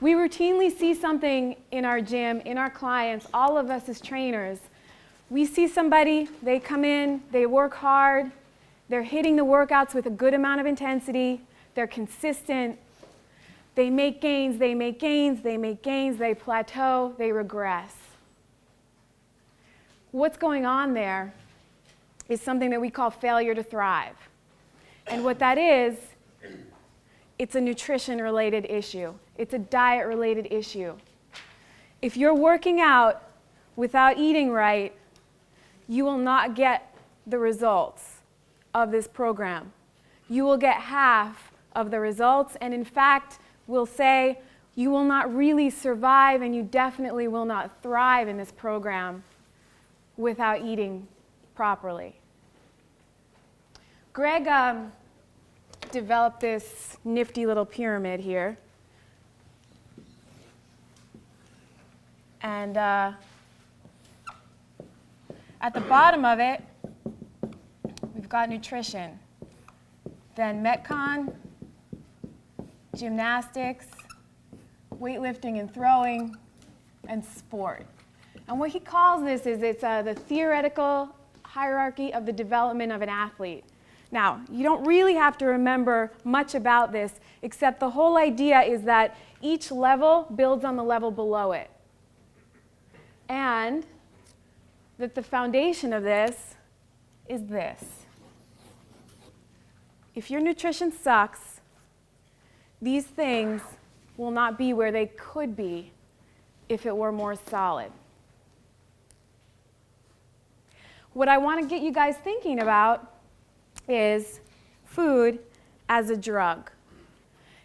We routinely see something in our gym, in our clients, all of us as trainers. We see somebody, they come in, they work hard, they're hitting the workouts with a good amount of intensity, they're consistent, they make gains, they make gains, they make gains, they plateau, they regress. What's going on there is something that we call failure to thrive. And what that is, it's a nutrition-related issue. It's a diet-related issue. If you're working out without eating right, you will not get the results of this program. You will get half of the results, and in fact, we'll say you will not really survive and you definitely will not thrive in this program without eating properly. Greg developed this nifty little pyramid here. And at the bottom of it, we've got nutrition. Then Metcon, gymnastics, weightlifting and throwing, and sport. And what he calls this is it's the theoretical hierarchy of the development of an athlete. Now, you don't really have to remember much about this, except the whole idea is that each level builds on the level below it. And that the foundation of this is this. If your nutrition sucks, these things will not be where they could be if it were more solid. What I want to get you guys thinking about is food as a drug.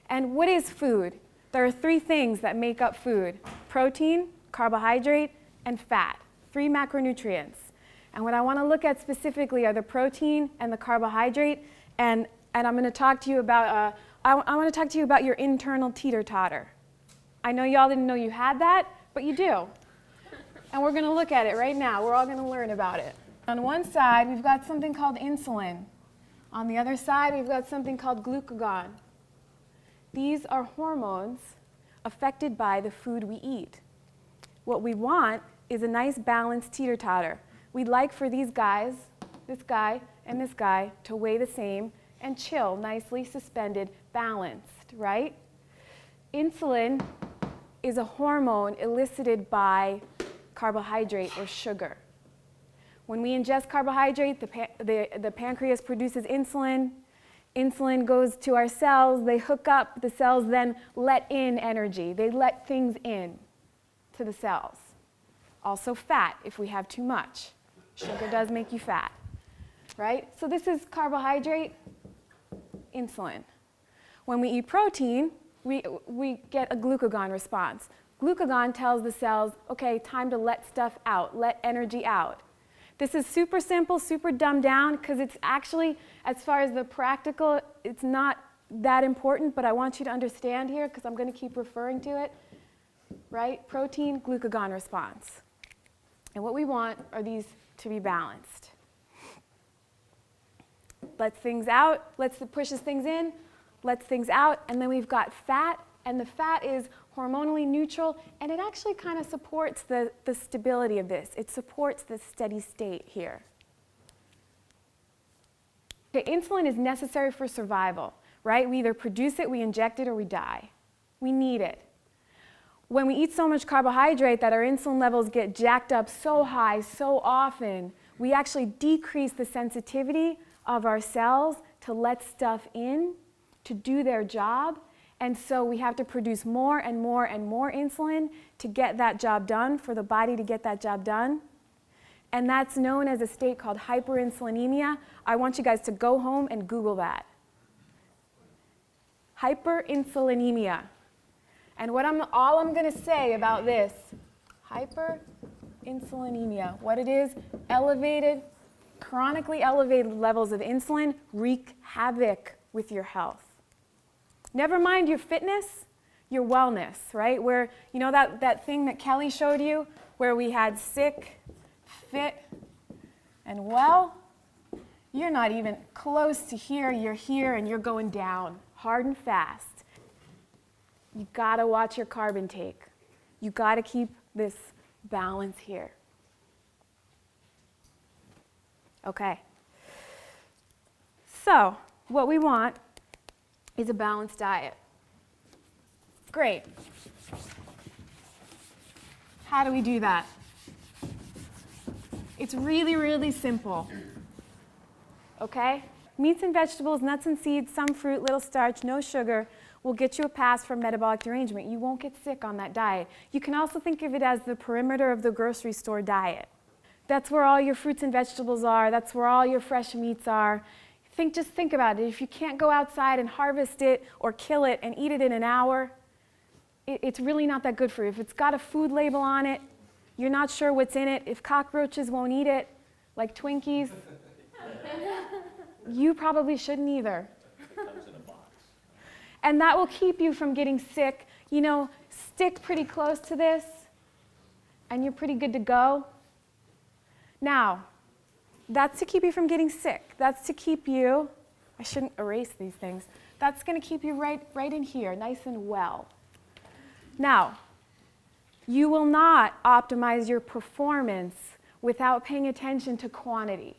And what is food? There are three things that make up food: protein, carbohydrate, and fat. 3 macronutrients. And what I want to look at specifically are the protein and the carbohydrate, and I'm going to talk to you about I want to talk to you about your internal teeter-totter. I know y'all didn't know you had that, but you do. And we're going to look at it right now. We're all going to learn about it. On one side, we've got something called insulin. On the other side, we've got something called glucagon. These are hormones affected by the food we eat. What we want is a nice balanced teeter-totter. We'd like for these guys, this guy and this guy, to weigh the same and chill, nicely suspended, balanced, right? Insulin is a hormone elicited by carbohydrate or sugar. When we ingest carbohydrate, the pancreas produces insulin. Insulin goes to our cells. They hook up. The cells then let in energy. They let things in to the cells. Also fat if we have too much. Sugar does make you fat, right? So this is carbohydrate, insulin. When we eat protein, we get a glucagon response. Glucagon tells the cells, okay, time to let stuff out, let energy out. This is super simple, super dumbed down, because it's actually, as far as the practical, it's not that important, but I want you to understand here, because I'm going to keep referring to it, right? Protein, glucagon response. And what we want are these to be balanced. Lets things out, pushes things in, lets things out, and then we've got fat, and the fat is hormonally neutral, and it actually kind of supports the stability of this. It supports the steady state here. Okay, insulin is necessary for survival, right? We either produce it, we inject it, or we die. We need it. When we eat so much carbohydrate that our insulin levels get jacked up so high, so often, we actually decrease the sensitivity of our cells to let stuff in, to do their job. And so we have to produce more and more and more insulin to get that job done, for the body to get that job done. And that's known as a state called hyperinsulinemia. I want you guys to go home and Google that. Hyperinsulinemia. And all I'm going to say about this, hyperinsulinemia, what it is, chronically elevated levels of insulin wreak havoc with your health. Never mind your fitness, your wellness, right? Where, you know that thing that Kelly showed you, where we had sick, fit, and well? You're not even close to here. You're here and you're going down, hard and fast. You gotta watch your carb intake. You gotta keep this balance here. Okay. So, what we want is a balanced diet. Great. How do we do that? It's really, really simple. Okay? Meats and vegetables, nuts and seeds, some fruit, little starch, no sugar will get you a pass for metabolic derangement. You won't get sick on that diet. You can also think of it as the perimeter of the grocery store diet. That's where all your fruits and vegetables are. That's where all your fresh meats are. Just think about it. If you can't go outside and harvest it or kill it and eat it in an hour, it's really not that good for you. If it's got a food label on it, you're not sure what's in it. If cockroaches won't eat it, like Twinkies, you probably shouldn't either. It comes in a box. And that will keep you from getting sick. You know, stick pretty close to this, and you're pretty good to go. Now, that's to keep you from getting sick. That's to keep you, I shouldn't erase these things. That's going to keep you right in here, nice and well. Now, you will not optimize your performance without paying attention to quantity.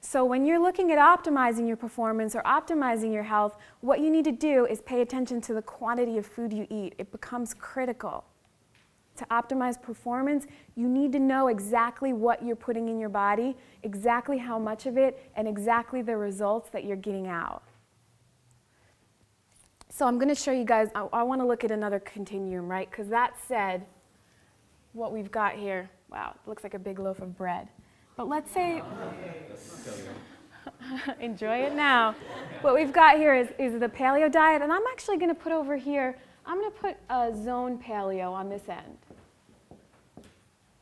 So when you're looking at optimizing your performance or optimizing your health, what you need to do is pay attention to the quantity of food you eat. It becomes critical. To optimize performance, you need to know exactly what you're putting in your body, exactly how much of it, and exactly the results that you're getting out. So I'm going to show you guys, I want to look at another continuum, right? Because that said, what we've got here, wow, it looks like a big loaf of bread. But let's say, enjoy it now. What we've got here is the paleo diet, and I'm actually going to put over here, I'm going to put a zone paleo on this end.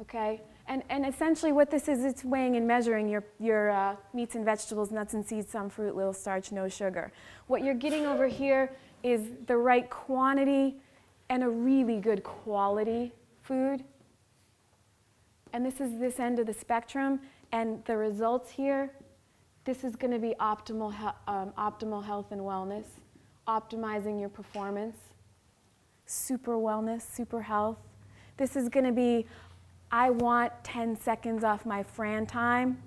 Okay? And essentially what this is, it's weighing and measuring your meats and vegetables, nuts and seeds, some fruit, little starch, no sugar. What you're getting over here is the right quantity and a really good quality food. And this is this end of the spectrum, and the results here, this is going to be optimal health and wellness, optimizing your performance, super wellness, super health. This is going to be, I want 10 seconds off my Fran time.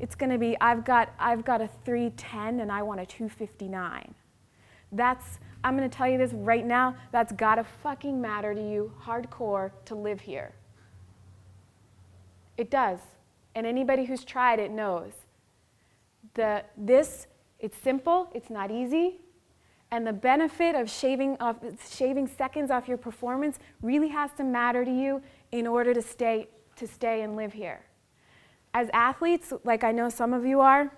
It's going to be, I've got a 310 and I want a 259. I'm going to tell you this right now, that's got to fucking matter to you hardcore to live here. It does. And anybody who's tried it knows. It's simple, it's not easy, and the benefit of shaving seconds off your performance really has to matter to you in order to stay and live here. As athletes, like I know some of you are,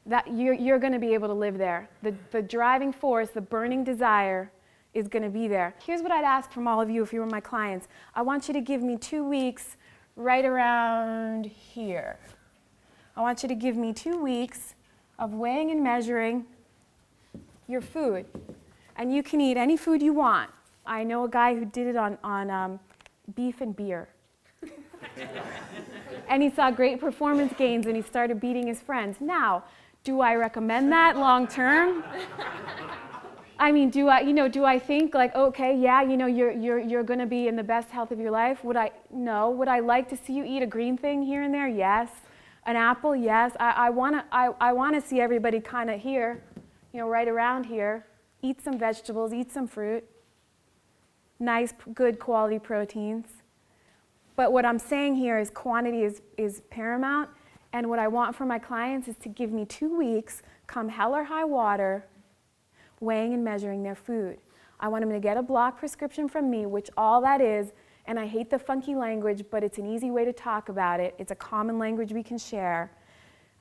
that you're going to be able to live there. The driving force, the burning desire is going to be there. Here's what I'd ask from all of you if you were my clients. I want you to give me 2 weeks right around here. I want you to give me 2 weeks of weighing and measuring your food. And you can eat any food you want. I know a guy who did it on beef and beer. And he saw great performance gains and he started beating his friends. Now, do I recommend that long term? I mean, do I think like, okay, yeah, you're going to be in the best health of your life? No. Would I like to see you eat a green thing here and there? Yes. An apple? Yes. I want to see everybody kind of here, right around here. Eat some vegetables, eat some fruit. Nice, good quality proteins. But what I'm saying here is quantity is paramount. And what I want from my clients is to give me 2 weeks, come hell or high water, weighing and measuring their food. I want them to get a block prescription from me, which all that is, and I hate the funky language, but it's an easy way to talk about it. It's a common language we can share.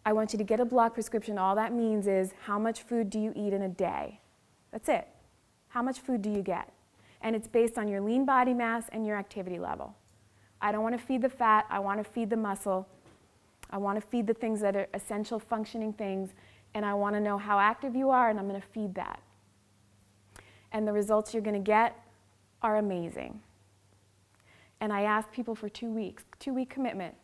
I want you to get a block prescription. All that means is how much food do you eat in a day? That's it. How much food do you get? And it's based on your lean body mass and your activity level. I don't want to feed the fat. I want to feed the muscle. I want to feed the things that are essential functioning things, and I want to know how active you are, and I'm going to feed that. And the results you're going to get are amazing. And I ask people for 2 weeks, 2-week commitment.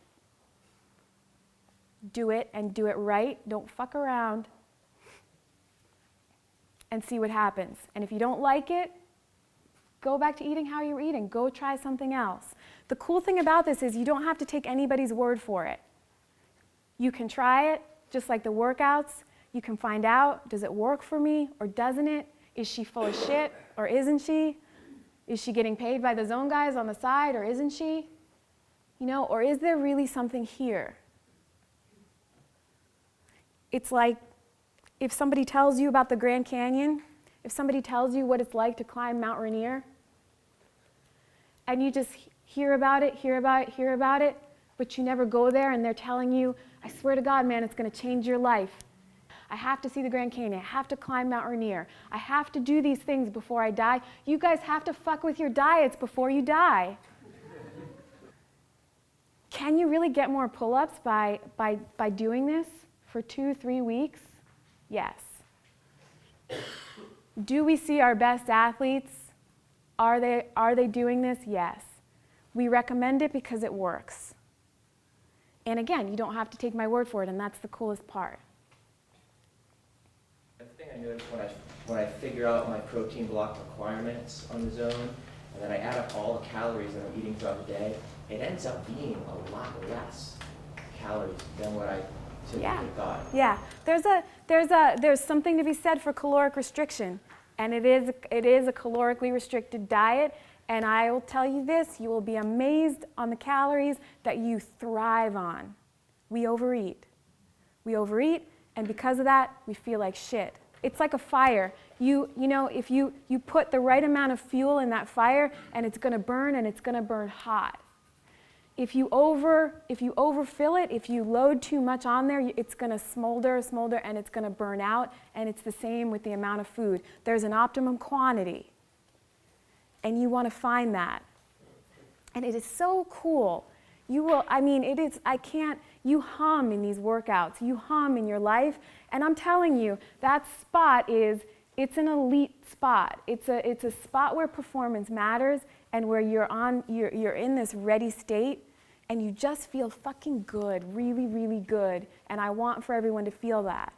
Do it and do it right. Don't fuck around and see what happens. And if you don't like it, Go back to eating how you were eating. Go try something else. The cool thing about this is you don't have to take anybody's word for it. You can try it, just like the workouts. You can find out, does it work for me or doesn't it? Is she full of shit or isn't she? Is she getting paid by the zone guys on the side or isn't she? You know, or is there really something here? It's like if somebody tells you about the Grand Canyon, if somebody tells you what it's like to climb Mount Rainier, and you just hear about it, but you never go there, and they're telling you, I swear to God, man, it's going to change your life. I have to see the Grand Canyon. I have to climb Mount Rainier. I have to do these things before I die. You guys have to fuck with your diets before you die. Can you really get more pull-ups by doing this for 2-3 weeks? Yes. Do we see our best athletes? Are they doing this? Yes. We recommend it because it works. And again, you don't have to take my word for it, and that's the coolest part. The thing I noticed when I figure out my protein block requirements on the zone, and then I add up all the calories that I'm eating throughout the day, it ends up being a lot less calories than what I typically thought. Yeah, there's something to be said for caloric restriction, and it is a calorically restricted diet. And I will tell you this, you will be amazed on the calories that you thrive on. We overeat. We overeat, and because of that, we feel like shit. It's like a fire. You know, if you put the right amount of fuel in that fire, and it's going to burn, and it's going to burn hot. If you overfill it, if you load too much on there, it's going to smolder, and it's going to burn out, and it's the same with the amount of food. There's an optimum quantity. And you want to find that. And it is so cool. You hum in these workouts. You hum in your life. And I'm telling you, that spot it's an elite spot. It's a spot where performance matters and where you're in this ready state and you just feel fucking good, really, really good. And I want for everyone to feel that.